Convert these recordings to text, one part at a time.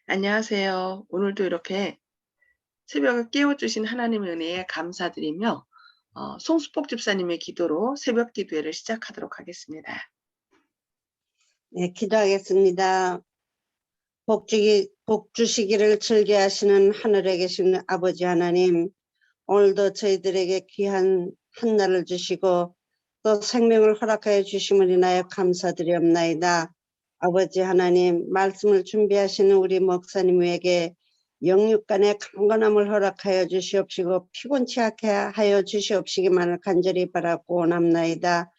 안녕하세요. 오늘도 이렇게 새벽을 깨워주신 하나님의 은혜에 감사드리며 송수폭 집사님의 기도로 새벽 기도회를 시작하도록 하겠습니다. 네, 기도하겠습니다. 복 주시기를 즐겨하시는 하늘에 계신 아버지 하나님, 오늘도 저희들에게 귀한 한날을 주시고 또 생명을 허락하여 주심을 인하여 감사드리옵나이다. 아버지 하나님, 말씀을 준비하시는 우리 목사님에게 영육간의 강건함을 허락하여 주시옵시고 피곤치 않게 하여 주시옵시기만을 간절히 바라고 원합나이다.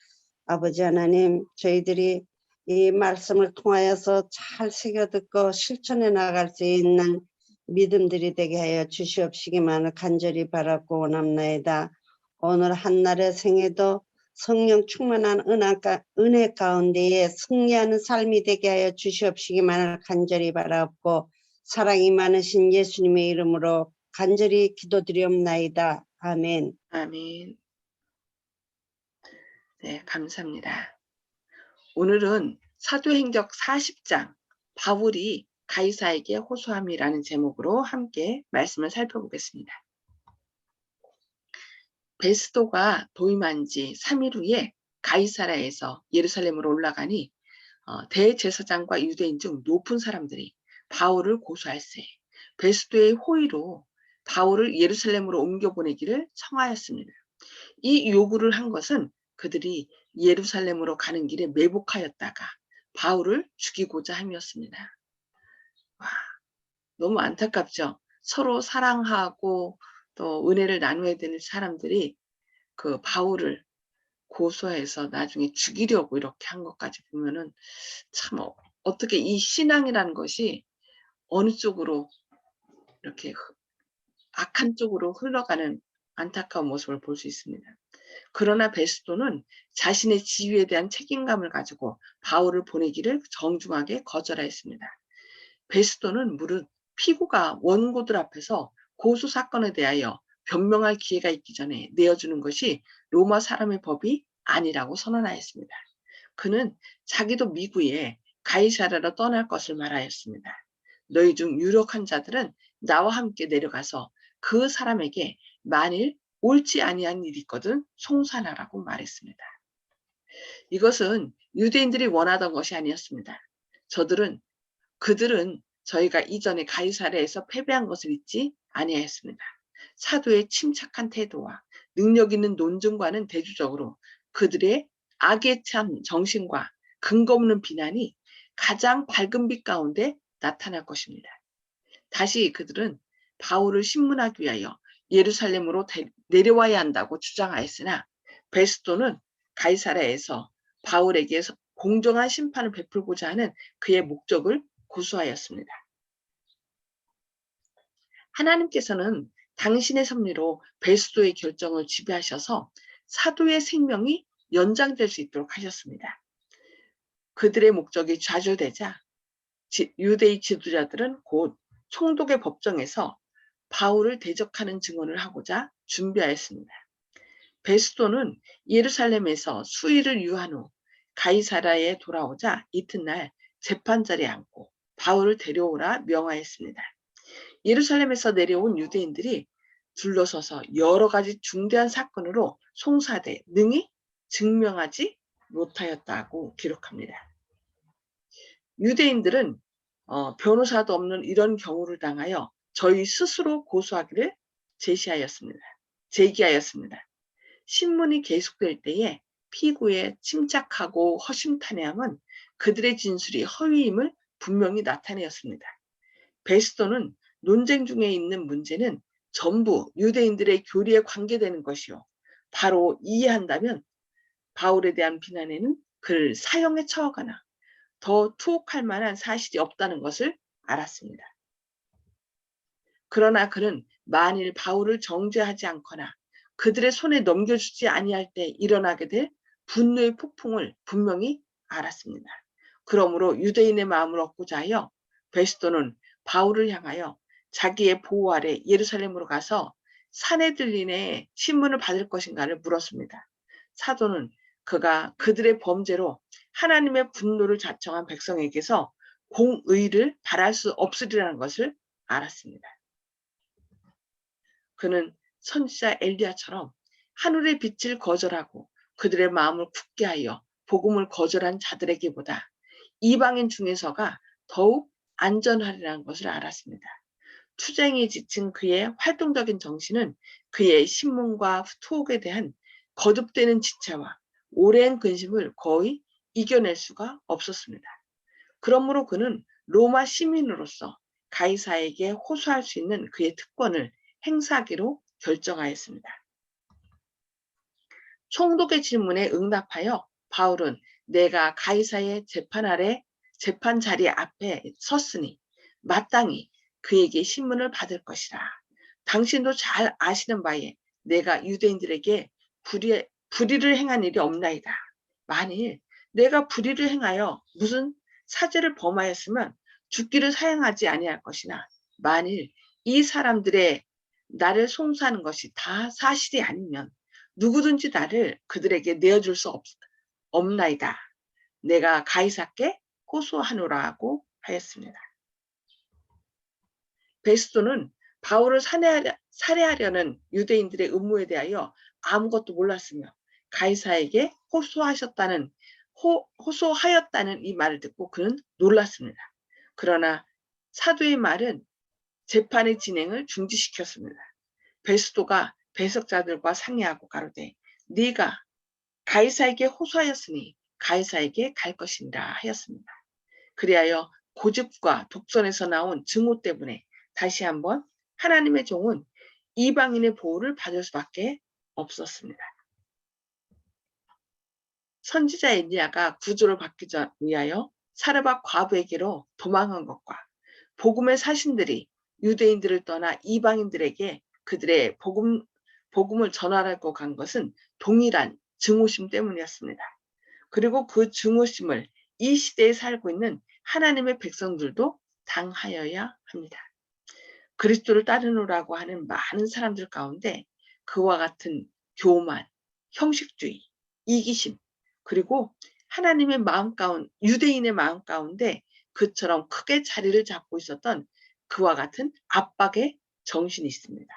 아버지 하나님, 저희들이 이 말씀을 통하여서 잘 새겨듣고 실천해 나갈 수 있는 믿음들이 되게 하여 주시옵시기만을 간절히 바라고 원합나이다. 오늘 한날의 생애도 성령 충만한 은혜 가운데에 승리하는 삶이 되게 하여 주시옵시기만을 간절히 바라옵고 사랑이 많으신 예수님의 이름으로 간절히 기도드리옵나이다. 아멘. 아멘. 네, 감사합니다. 오늘은 사도행적 40장 바울이 가이사에게 호소함이라는 제목으로 함께 말씀을 살펴보겠습니다. 베스도가 도임한 지 3일 후에 가이사라에서 예루살렘으로 올라가니 대제사장과 유대인 중 높은 사람들이 바울을 고소할세 베스도의 호의로 바울을 예루살렘으로 옮겨보내기를 청하였습니다. 이 요구를 한 것은 그들이 예루살렘으로 가는 길에 매복하였다가 바울을 죽이고자 함이었습니다. 와, 너무 안타깝죠. 서로 사랑하고 또 은혜를 나눠야 되는 사람들이 그 바울을 고소해서 나중에 죽이려고 이렇게 한 것까지 보면은 참 어떻게 이 신앙이라는 것이 어느 쪽으로 이렇게 악한 쪽으로 흘러가는 안타까운 모습을 볼 수 있습니다. 그러나 베스도는 자신의 지위에 대한 책임감을 가지고 바울을 보내기를 정중하게 거절하였습니다. 베스도는 무릇 피고가 원고들 앞에서 고소 사건에 대하여 변명할 기회가 있기 전에 내어주는 것이 로마 사람의 법이 아니라고 선언하였습니다. 그는 자기도 미구에 가이사라로 떠날 것을 말하였습니다. 너희 중 유력한 자들은 나와 함께 내려가서 그 사람에게 만일 옳지 아니한 일이 있거든 송산하라고 말했습니다. 이것은 유대인들이 원하던 것이 아니었습니다. 그들은 저희가 이전에 가이사랴에서 패배한 것을 잊지 아니하였습니다. 사도의 침착한 태도와 능력 있는 논증과는 대조적으로 그들의 악에 찬 정신과 근거 없는 비난이 가장 밝은 빛 가운데 나타날 것입니다. 다시 그들은 바울을 신문하기 위하여 예루살렘으로 내려와야 한다고 주장하였으나 베스도는 가이사랴에서 바울에게 공정한 심판을 베풀고자 하는 그의 목적을 고수하였습니다. 하나님께서는 당신의 섭리로 베스도의 결정을 지배하셔서 사도의 생명이 연장될 수 있도록 하셨습니다. 그들의 목적이 좌절되자 유대의 지도자들은 곧 총독의 법정에서 바울을 대적하는 증언을 하고자 준비하였습니다. 베스도는 예루살렘에서 수일을 유한 후 가이사라에 돌아오자 이튿날 재판자리에 앉고 바울을 데려오라 명하였습니다. 예루살렘에서 내려온 유대인들이 둘러서서 여러 가지 중대한 사건으로 송사돼 능히 증명하지 못하였다고 기록합니다. 유대인들은 변호사도 없는 이런 경우를 당하여 저희 스스로 고소하기를 제기하였습니다. 신문이 계속될 때에 피고의 침착하고 허심탄회함은 그들의 진술이 허위임을 분명히 나타내었습니다. 베스도는 논쟁 중에 있는 문제는 전부 유대인들의 교리에 관계되는 것이요. 바로 이해한다면 바울에 대한 비난에는 그를 사형에 처하거나 더 투옥할 만한 사실이 없다는 것을 알았습니다. 그러나 그는 만일 바울을 정죄하지 않거나 그들의 손에 넘겨주지 아니할 때 일어나게 될 분노의 폭풍을 분명히 알았습니다. 그러므로 유대인의 마음을 얻고자 하여 베스도는 바울을 향하여 자기의 보호 아래 예루살렘으로 가서 사내들린의 신문을 받을 것인가를 물었습니다. 사도는 그가 그들의 범죄로 하나님의 분노를 자청한 백성에게서 공의를 바랄 수 없으리라는 것을 알았습니다. 그는 선지자 엘리야처럼 하늘의 빛을 거절하고 그들의 마음을 굳게 하여 복음을 거절한 자들에게보다 이방인 중에서가 더욱 안전하리라는 것을 알았습니다. 투쟁에 지친 그의 활동적인 정신은 그의 신문과 투옥에 대한 거듭되는 지체와 오랜 근심을 거의 이겨낼 수가 없었습니다. 그러므로 그는 로마 시민으로서 가이사에게 호소할 수 있는 그의 특권을 행사하기로 결정하였습니다. 총독의 질문에 응답하여 바울은 내가 가이사의 재판 자리 앞에 섰으니 마땅히 그에게 신문을 받을 것이라. 당신도 잘 아시는 바에 내가 유대인들에게 불의를 행한 일이 없나이다. 만일 내가 불의를 행하여 무슨 사죄를 범하였으면 죽기를 사양하지 아니할 것이나 만일 이 사람들의 나를 송사하는 것이 다 사실이 아니면 누구든지 나를 그들에게 내어줄 수 없나이다. 내가 가이사께 호소하노라고 하였습니다. 베스도는 바울을 살해하려는 유대인들의 음모에 대하여 아무것도 몰랐으며 가이사에게 호소하였다는 이 말을 듣고 그는 놀랐습니다. 그러나 사도의 말은 재판의 진행을 중지시켰습니다. 베스도가 배석자들과 상의하고 가로되 네가 가이사에게 호소하였으니 가이사에게 갈 것이니라 하였습니다. 그리하여 고집과 독선에서 나온 증오 때문에 다시 한번 하나님의 종은 이방인의 보호를 받을 수밖에 없었습니다. 선지자 엘리야가 구조를 받기 위하여 사르밧 과부에게로 도망한 것과 복음의 사신들이 유대인들을 떠나 이방인들에게 그들의 복음을 전하라고 간 것은 동일한 증오심 때문이었습니다. 그리고 그 증오심을 이 시대에 살고 있는 하나님의 백성들도 당하여야 합니다. 그리스도를 따르노라고 하는 많은 사람들 가운데 그와 같은 교만, 형식주의, 이기심, 그리고 하나님의 유대인의 마음 가운데 그처럼 크게 자리를 잡고 있었던 그와 같은 압박의 정신이 있습니다.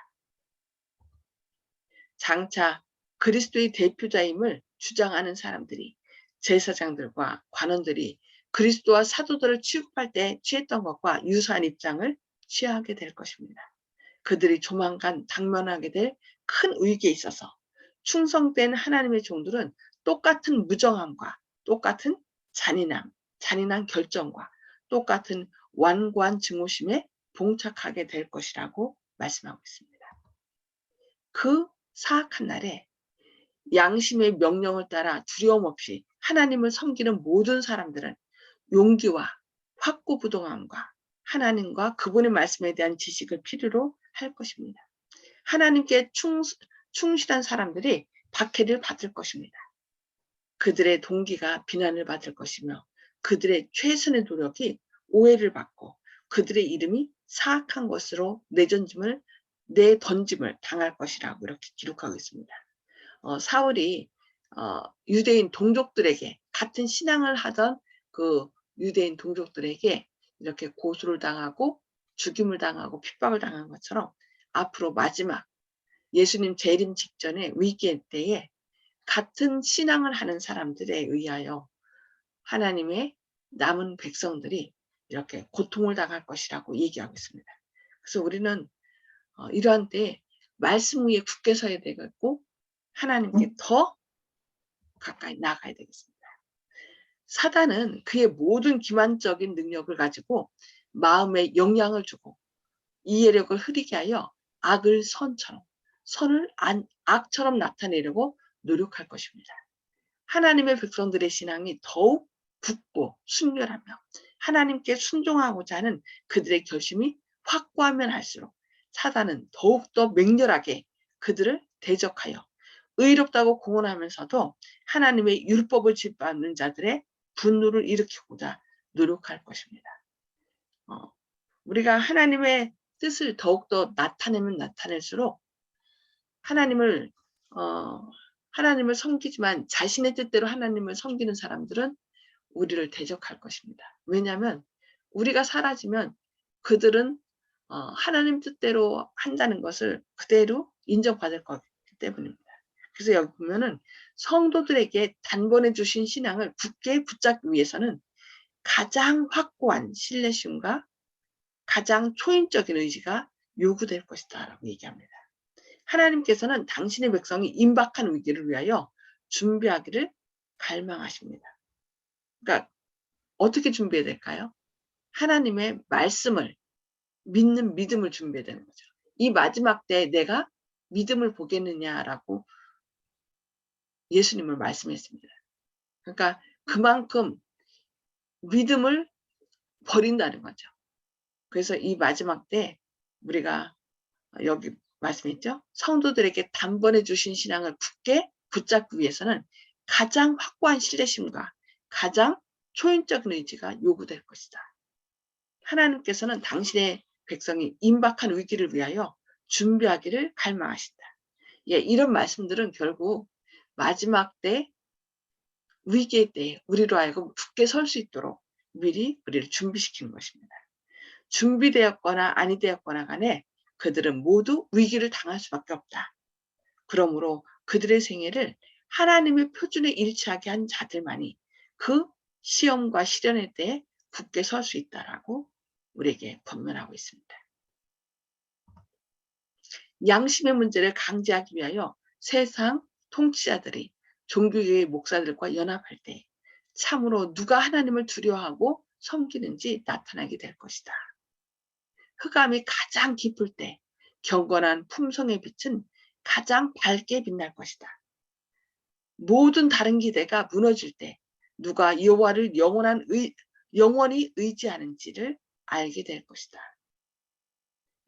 장차 그리스도의 대표자임을 주장하는 사람들이 제사장들과 관원들이 그리스도와 사도들을 취급할 때 취했던 것과 유사한 입장을 취하게 될 것입니다. 그들이 조만간 당면하게 될 큰 위기에 있어서 충성된 하나님의 종들은 똑같은 무정함과 똑같은 잔인한 결정과 똑같은 완고한 증오심에 봉착하게 될 것이라고 말씀하고 있습니다. 그 사악한 날에 양심의 명령을 따라 두려움 없이 하나님을 섬기는 모든 사람들은 용기와 확고부동함과 하나님과 그분의 말씀에 대한 지식을 필요로 할 것입니다. 하나님께 충실한 사람들이 박해를 받을 것입니다. 그들의 동기가 비난을 받을 것이며 그들의 최선의 노력이 오해를 받고 그들의 이름이 사악한 것으로 내던짐을 당할 것이라고 이렇게 기록하고 있습니다. 사울이 유대인 동족들에게 같은 신앙을 하던 그 유대인 동족들에게 이렇게 고소를 당하고 죽임을 당하고 핍박을 당한 것처럼 앞으로 마지막 예수님 재림 직전의 위기 때에 같은 신앙을 하는 사람들에 의하여 하나님의 남은 백성들이 이렇게 고통을 당할 것이라고 얘기하고 있습니다. 그래서 우리는 이러한 때에 말씀 위에 굳게 서야 되겠고 하나님께 더 가까이 나아가야 되겠습니다. 사단은 그의 모든 기만적인 능력을 가지고 마음에 영향을 주고 이해력을 흐리게 하여 악을 선을 악처럼 나타내려고 노력할 것입니다. 하나님의 백성들의 신앙이 더욱 굳고 순결하며 하나님께 순종하고자 하는 그들의 결심이 확고하면 할수록 사단은 더욱더 맹렬하게 그들을 대적하여 의롭다고 공언하면서도 하나님의 율법을 짓밟는 자들의 분노를 일으키고자 노력할 것입니다. 우리가 하나님의 뜻을 더욱더 나타내면 나타낼수록 하나님을 섬기지만 자신의 뜻대로 하나님을 섬기는 사람들은 우리를 대적할 것입니다. 왜냐하면 우리가 사라지면 그들은 하나님 뜻대로 한다는 것을 그대로 인정받을 거기 때문입니다. 그래서 여기 보면은 성도들에게 단번에 주신 신앙을 굳게 붙잡기 위해서는 가장 확고한 신뢰심과 가장 초인적인 의지가 요구될 것이다 라고 얘기합니다. 하나님께서는 당신의 백성이 임박한 위기를 위하여 준비하기를 갈망하십니다. 그러니까 어떻게 준비해야 될까요? 하나님의 말씀을 믿는 믿음을 준비해야 되는 거죠. 이 마지막 때에 내가 믿음을 보겠느냐라고 예수님을 말씀했습니다. 그러니까 그만큼 믿음을 버린다는 거죠. 그래서 이 마지막 때 우리가 여기 말씀했죠. 성도들에게 단번에 주신 신앙을 굳게 붙잡기 위해서는 가장 확고한 신뢰심과 가장 초인적인 의지가 요구될 것이다. 하나님께서는 당신의 백성이 임박한 위기를 위하여 준비하기를 갈망하신다. 예, 이런 말씀들은 결국 마지막 때 위기의 때에 우리로 하여금 굳게 설 수 있도록 미리 우리를 준비시키는 것입니다. 준비되었거나 아니 되었거나 간에 그들은 모두 위기를 당할 수밖에 없다. 그러므로 그들의 생애를 하나님의 표준에 일치하게 한 자들만이 그 시험과 시련에 대해 굳게 설 수 있다라고 우리에게 권면하고 있습니다. 양심의 문제를 강제하기 위하여 세상 통치자들이 종교계의 목사들과 연합할 때 참으로 누가 하나님을 두려워하고 섬기는지 나타나게 될 것이다. 흑암이 가장 깊을 때 경건한 품성의 빛은 가장 밝게 빛날 것이다. 모든 다른 기대가 무너질 때 누가 여호와를 영원히 의지하는지를 알게 될 것이다.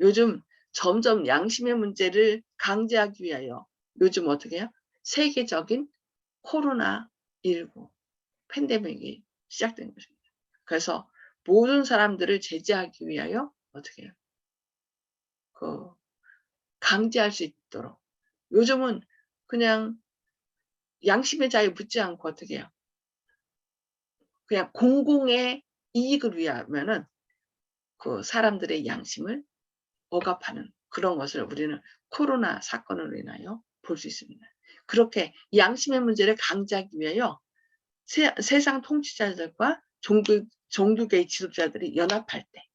요즘 점점 양심의 문제를 강제하기 위하여 요즘 어떻게 해요? 세계적인 코로나19 팬데믹이 시작된 것입니다. 그래서 모든 사람들을 제재하기 위하여 어떻게 해요? 강제할 수 있도록. 요즘은 그냥 양심의 자유 묻지 않고 어떻게 해요? 그냥 공공의 이익을 위하면은 그 사람들의 양심을 억압하는 그런 것을 우리는 코로나 사건으로 인하여 볼 수 있습니다. 그렇게 양심의 문제를 강제하기 위하여 세상 통치자들과 종교계의 지도자들이 연합할 때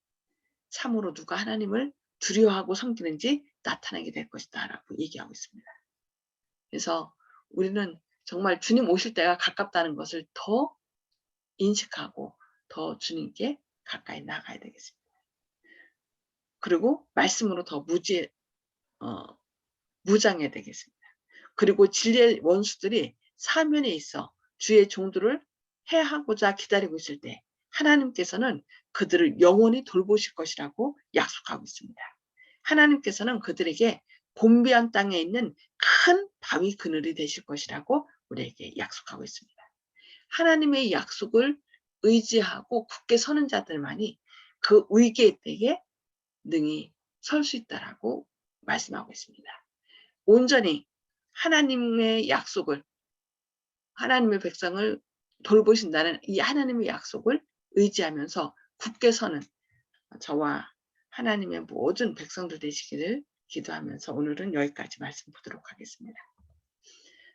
참으로 누가 하나님을 두려워하고 섬기는지 나타나게 될 것이다 라고 얘기하고 있습니다. 그래서 우리는 정말 주님 오실 때가 가깝다는 것을 더 인식하고 더 주님께 가까이 나가야 되겠습니다. 그리고 말씀으로 더 무장해야 되겠습니다. 그리고 진리의 원수들이 사면에 있어 주의 종들을 해하고자 기다리고 있을 때 하나님께서는 그들을 영원히 돌보실 것이라고 약속하고 있습니다. 하나님께서는 그들에게 곤비한 땅에 있는 큰 바위 그늘이 되실 것이라고 우리에게 약속하고 있습니다. 하나님의 약속을 의지하고 굳게 서는 자들만이 그 위기의 때에 능히 설 수 있다라고 말씀하고 있습니다. 온전히 하나님의 약속을 하나님의 백성을 돌보신다는 이 하나님의 약속을 의지하면서 굳게 서는 저와 하나님의 모든 백성들 되시기를 기도하면서 오늘은 여기까지 말씀 보도록 하겠습니다.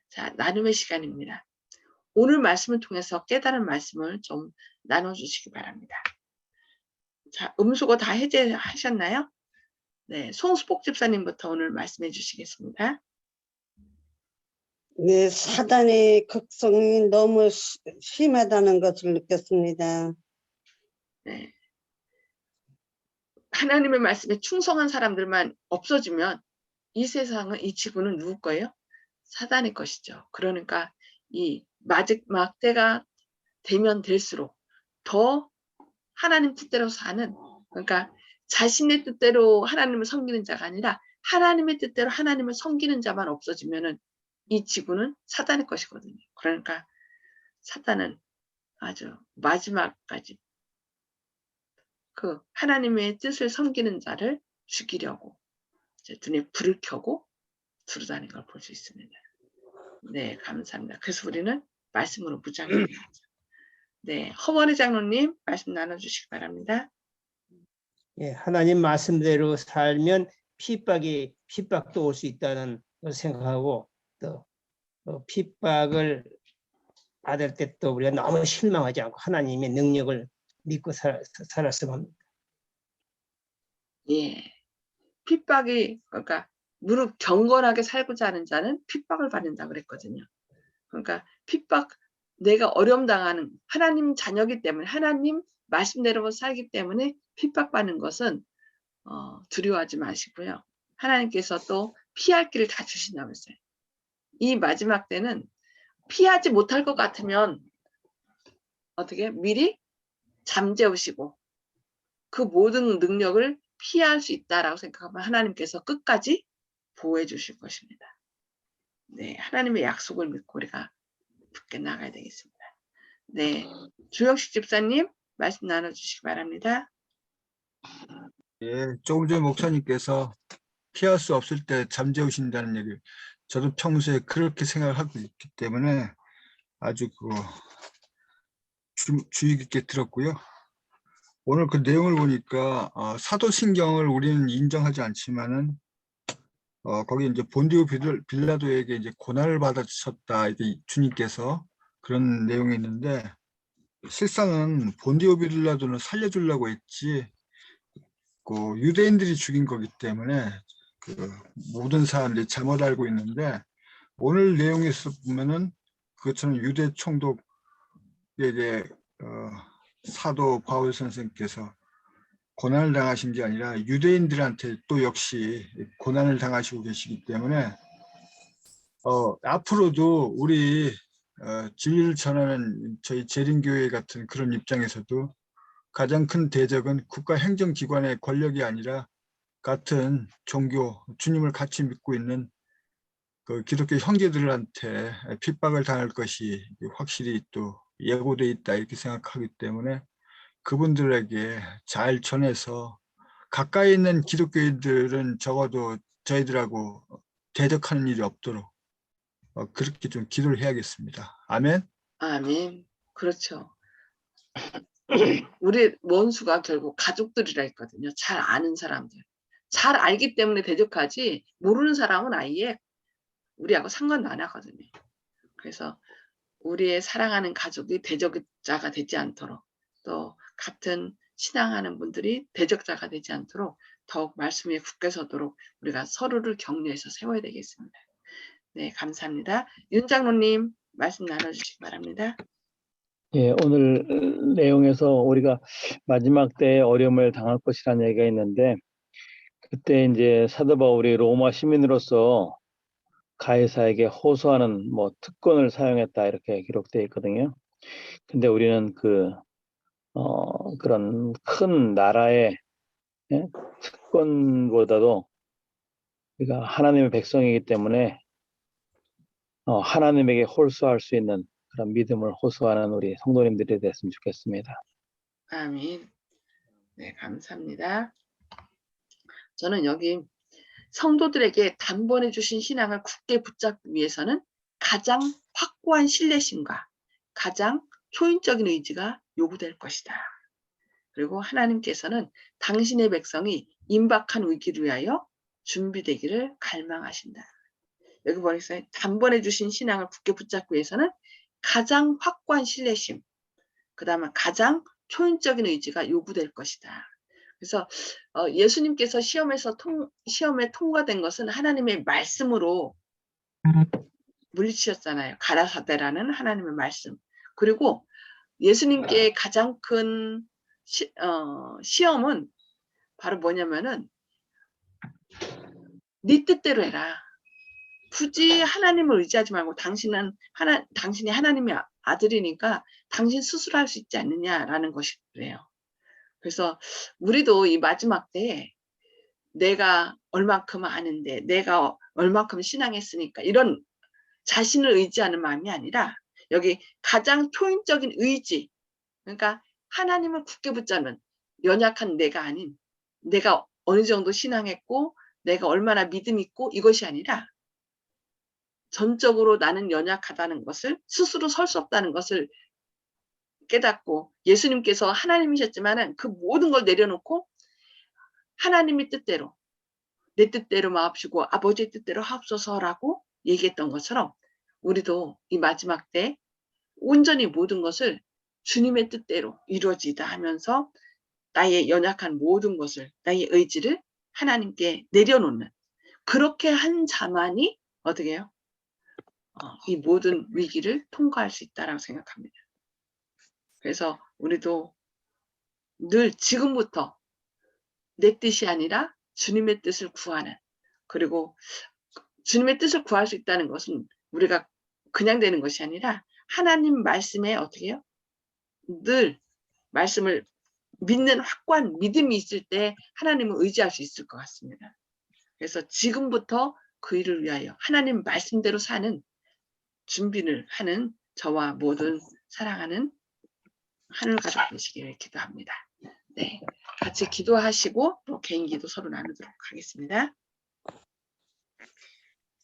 자, 나눔의 시간입니다. 오늘 말씀을 통해서 깨달은 말씀을 좀 나눠주시기 바랍니다. 자, 음소거 다 해제하셨나요? 네, 송수복 집사님부터 오늘 말씀해 주시겠습니다. 네, 사단의 극성이 너무 심하다는 것을 느꼈습니다. 네. 하나님의 말씀에 충성한 사람들만 없어지면 이 세상은, 이 지구는 누구 거예요? 사단의 것이죠. 그러니까 이 마지막 때가 되면 될수록 더 하나님 뜻대로 사는, 그러니까 자신의 뜻대로 하나님을 섬기는 자가 아니라 하나님의 뜻대로 하나님을 섬기는 자만 없어지면은 이 지구는 사단의 것이거든요. 그러니까 사단은 아주 마지막까지 그 하나님의 뜻을 섬기는 자를 죽이려고 이제 눈에 불을 켜고 두루다니는 걸 볼 수 있습니다. 네, 감사합니다. 그래서 우리는 말씀으로 무장해야 되죠. 네, 허원희 장로님 말씀 나눠주시기 바랍니다. 예, 하나님 말씀대로 살면 핍박도 올 수 있다는 걸 생각하고 또 핍박을 받을 때 또 우리가 너무 실망하지 않고 하나님의 능력을 믿고 살았으면 합니다. 예, 핍박이 그러니까 무릇 경건하게 살고자 하는 자는 핍박을 받는다 그랬거든요. 그러니까 핍박 내가 어려움 당하는 하나님 자녀기 때문에 하나님 말씀대로 살기 때문에 핍박받는 것은 두려워하지 마시고요. 하나님께서 또 피할 길을 다 주신다고 했어요. 이 마지막 때는 피하지 못할 것 같으면 어떻게 미리 잠재우시고 그 모든 능력을 피할 수 있다라고 생각하면 하나님께서 끝까지 보호해 주실 것입니다. 네, 하나님의 약속을 믿고 우리가 붙게 나가야 되겠습니다. 네, 주영식 집사님 말씀 나눠주시기 바랍니다. 예, 조금 전에 목사님께서 피할 수 없을 때 잠재우신다는 얘기를 저도 평소에 그렇게 생각을 하고 있기 때문에 아주 주의 깊게 들었고요. 오늘 그 내용을 보니까 사도신경을 우리는 인정하지 않지만은 거기 이제 본디오 빌라도에게 이제 고난을 받으셨다 이게 주님께서 그런 내용이 있는데 실상은 본디오 빌라도는 살려주려고 했지 그 유대인들이 죽인 거기 때문에 그 모든 사람들이 잘못 알고 있는데 오늘 내용에서 보면은 그것처럼 유대 총독에게 사도 바울 선생님께서 고난을 당하신 게 아니라 유대인들한테 또 역시 고난을 당하시고 계시기 때문에 앞으로도 우리 진리를 전하는 저희 재림교회 같은 그런 입장에서도 가장 큰 대적은 국가 행정기관의 권력이 아니라 같은 종교, 주님을 같이 믿고 있는 그 기독교 형제들한테 핍박을 당할 것이 확실히 또 예고돼 있다 이렇게 생각하기 때문에 그분들에게 잘 전해서 가까이 있는 기독교인들은 적어도 저희들하고 대적하는 일이 없도록 그렇게 좀 기도를 해야겠습니다. 아멘. 아멘. 그렇죠. 우리 원수가 결국 가족들이라 했거든요. 잘 아는 사람들. 잘 알기 때문에 대적하지 모르는 사람은 아예 우리하고 상관도 안 하거든요. 그래서 우리의 사랑하는 가족이 대적자가 되지 않도록 또 같은 신앙하는 분들이 대적자가 되지 않도록 더욱 말씀 위에 굳게 서도록 우리가 서로를 격려해서 세워야 되겠습니다. 네, 감사합니다. 윤 장로님 말씀 나눠주시기 바랍니다. 예, 오늘 내용에서 우리가 마지막 때에 어려움을 당할 것이라는 얘기가 있는데 그때 이제 사도 바울이 로마 시민으로서 가이사에게 호소하는 뭐 특권을 사용했다 이렇게 기록되어 있거든요. 근데 우리는 그런 큰 나라의 특권보다도 우리가 하나님의 백성이기 때문에 하나님에게 홀수할 수 있는 그런 믿음을 호소하는 우리 성도님들이 됐으면 좋겠습니다. 아멘. 네, 감사합니다. 저는 여기 성도들에게 단번에 주신 신앙을 굳게 붙잡기 위해서는 가장 확고한 신뢰심과 가장 초인적인 의지가 요구될 것이다. 그리고 하나님께서는 당신의 백성이 임박한 위기를 위하여 준비되기를 갈망하신다. 여기 보니까 단번에 주신 신앙을 굳게 붙잡기 위해서는 가장 확고한 신뢰심, 그 다음에 가장 초인적인 의지가 요구될 것이다. 그래서 예수님께서 시험에 통과된 것은 하나님의 말씀으로 물리치셨잖아요. 가라사대라는 하나님의 말씀. 그리고 예수님께 가장 큰 시험은 바로 뭐냐면은 네 뜻대로 해라. 굳이 하나님을 의지하지 말고 당신이 하나님의 아들이니까 당신 스스로 할 수 있지 않느냐라는 것이래요. 그래서 우리도 이 마지막 때에 내가 얼만큼 아는데 내가 얼만큼 신앙했으니까 이런 자신을 의지하는 마음이 아니라 여기 가장 초인적인 의지, 그러니까 하나님을 굳게 붙잡는 연약한 내가 아닌 내가 어느 정도 신앙했고 내가 얼마나 믿음 있고 이것이 아니라 전적으로 나는 연약하다는 것을 스스로 설 수 없다는 것을 깨닫고 예수님께서 하나님이셨지만은 그 모든 걸 내려놓고 하나님의 뜻대로 내 뜻대로 마옵시고 아버지의 뜻대로 하옵소서라고 얘기했던 것처럼 우리도 이 마지막 때 온전히 모든 것을 주님의 뜻대로 이루어지다 하면서 나의 연약한 모든 것을 나의 의지를 하나님께 내려놓는 그렇게 한 자만이 어떻게 해요? 이 모든 위기를 통과할 수 있다라고 생각합니다. 그래서 우리도 늘 지금부터 내 뜻이 아니라 주님의 뜻을 구하는 그리고 주님의 뜻을 구할 수 있다는 것은 우리가 그냥 되는 것이 아니라 하나님 말씀에 어떻게 해요? 늘 말씀을 믿는 확고한 믿음이 있을 때 하나님을 의지할 수 있을 것 같습니다. 그래서 지금부터 그 일을 위하여 하나님 말씀대로 사는 준비를 하는 저와 모든 사랑하는 하늘 가족 되시기를 기도합니다. 네, 같이 기도하시고 또 개인 기도 서로 나누도록 하겠습니다.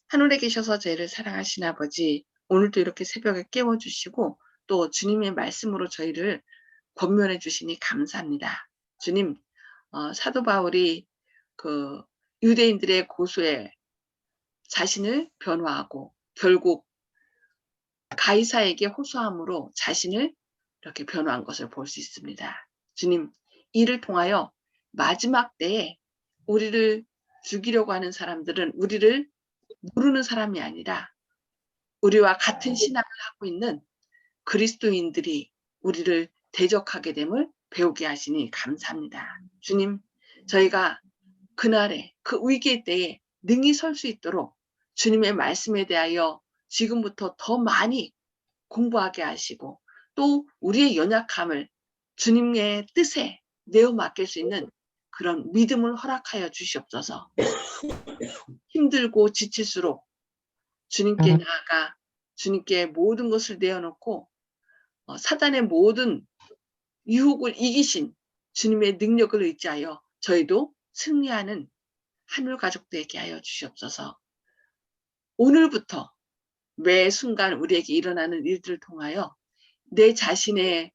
하늘에 계셔서 저희를 사랑하신 아버지, 오늘도 이렇게 새벽에 깨워주시고 또 주님의 말씀으로 저희를 권면해 주시니 감사합니다. 주님, 사도 바울이 그 유대인들의 고소에 자신을 변화하고 결국 가이사에게 호소함으로 자신을 이렇게 변화한 것을 볼 수 있습니다. 주님, 이를 통하여 마지막 때에 우리를 죽이려고 하는 사람들은 우리를 모르는 사람이 아니라 우리와 같은 신앙을 하고 있는 그리스도인들이 우리를 대적하게 됨을 배우게 하시니 감사합니다. 주님, 저희가 그날에 그 위기의 때에 능히 설 수 있도록 주님의 말씀에 대하여 지금부터 더 많이 공부하게 하시고 또 우리의 연약함을 주님의 뜻에 내어 맡길 수 있는 그런 믿음을 허락하여 주시옵소서. 힘들고 지칠수록 주님께 나아가 주님께 모든 것을 내어놓고 사단의 모든 유혹을 이기신 주님의 능력을 의지하여 저희도 승리하는 하늘 가족 되게 하여 주시옵소서. 오늘부터 매 순간 우리에게 일어나는 일들을 통하여 내 자신의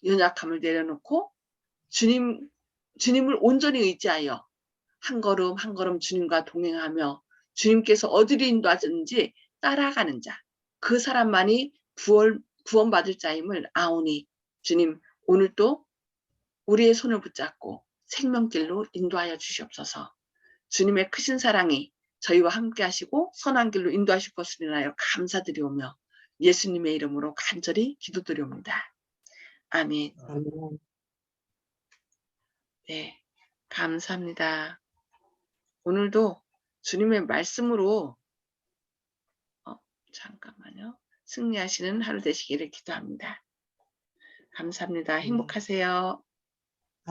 연약함을 내려놓고 주님을 온전히 의지하여 한 걸음 한 걸음 주님과 동행하며 주님께서 어디로 인도하든지 따라가는 자, 그 사람만이 구원받을 자임을 아오니 주님, 오늘도 우리의 손을 붙잡고 생명길로 인도하여 주시옵소서. 주님의 크신 사랑이 저희와 함께 하시고 선한 길로 인도하실 것을 인하여 감사드리오며 예수님의 이름으로 간절히 기도드리옵니다. 아멘. 네, 감사합니다. 오늘도 주님의 말씀으로 잠깐만요. 승리하시는 하루 되시기를 기도합니다. 감사합니다. 행복하세요.